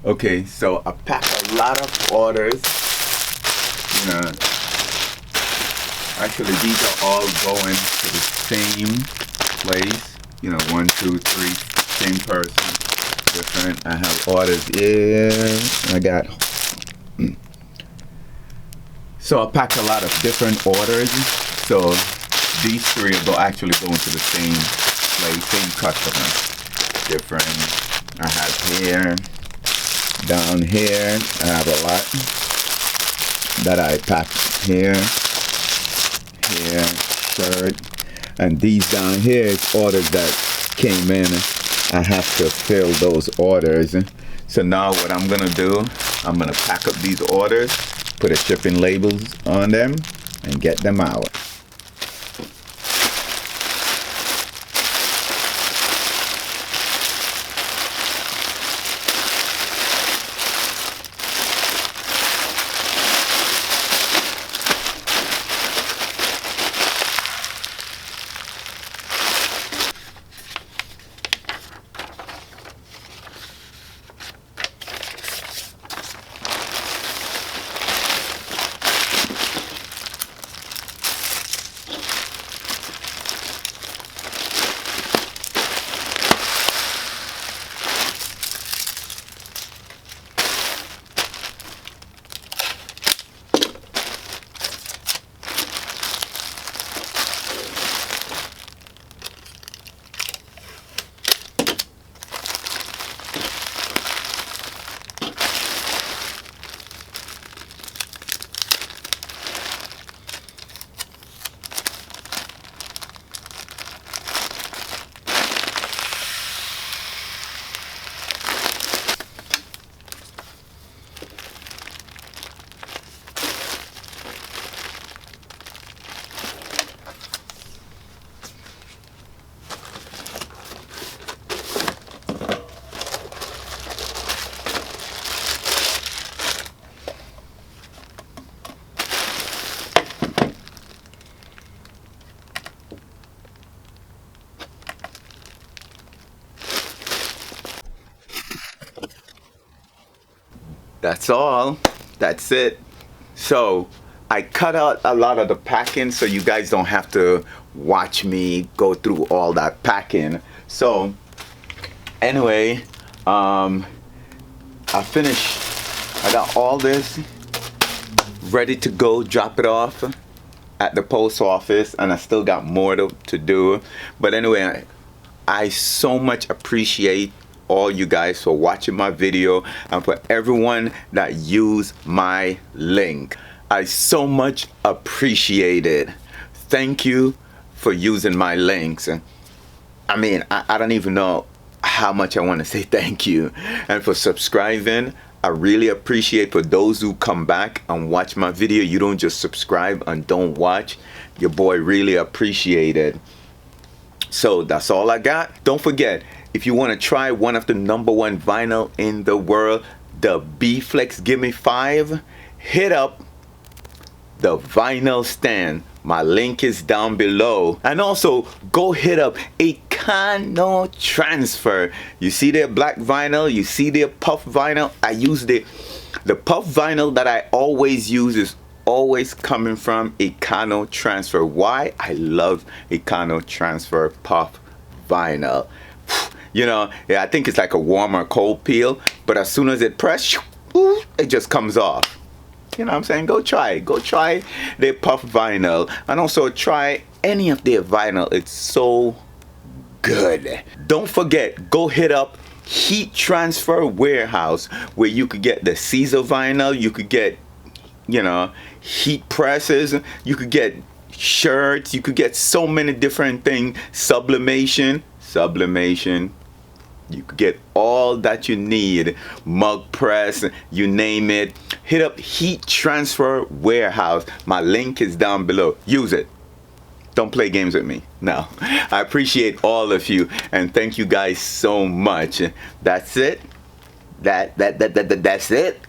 Okay, so I packed a lot of orders. You know, actually these are all going to the same place. You know, 1, 2, 3, same person, different. I have orders here. I got. So I packed a lot of different orders. So these three are actually going to the same place, same customer. Different. I have here. Down here, I have a lot that I packed here, shirt, and these down here is orders that came in. I have to fill those orders. So now what I'm gonna do, I'm gonna pack up these orders, put a shipping labels on them, and get them out. that's all. That's it. So I cut out a lot of the packing so you guys don't have to watch me go through all that packing. So anyway, I finished. I got all this ready to go, drop it off at the post office, and I still got more to do. But anyway, I so much appreciate all you guys for watching my video and for everyone that used my link. I so much appreciate it. Thank you for using my links. I mean, I don't even know how much I want to say thank you. And for subscribing, I really appreciate. For those who come back and watch my video, you don't just subscribe and don't watch. Your boy really appreciate it. So that's all I got. Don't forget, if you want to try one of the #1 vinyl in the world, the B-FLEX GIMME5, hit up the vinyl stand. My link is down below. And also go hit up Econotransfer. You see their black vinyl, you see their puff vinyl. I use the puff vinyl that I always use is always coming from Econotransfer. Why? I love Econotransfer puff vinyl. You know, yeah, I think it's like a warm or cold peel, but as soon as it press, it just comes off. You know what I'm saying? Go try their puff vinyl, and also try any of their vinyl. It's so good. Don't forget, go hit up Heat Transfer Warehouse, where you could get the Caesar vinyl, you could get, you know, heat presses, you could get shirts, you could get so many different things. Sublimation, you could get all that you need. Mug press, you name it. Hit up Heat Transfer Warehouse. My link is down below. Use it. Don't play games with me. No. I appreciate all of you, and thank you guys so much. That's it. That's it.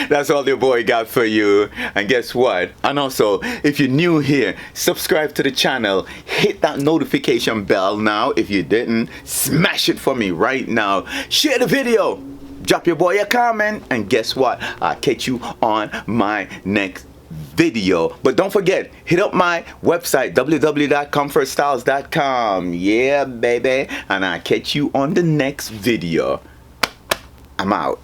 That's all your boy got for you. And guess what? And also, if you're new here, subscribe to the channel. Hit that notification bell now. If you didn't, smash it for me right now. Share the video. Drop your boy a comment. And guess what? I'll catch you on my next video. But don't forget, hit up my website, www.comfortstyles.com. Yeah, baby. And I'll catch you on the next video. I'm out.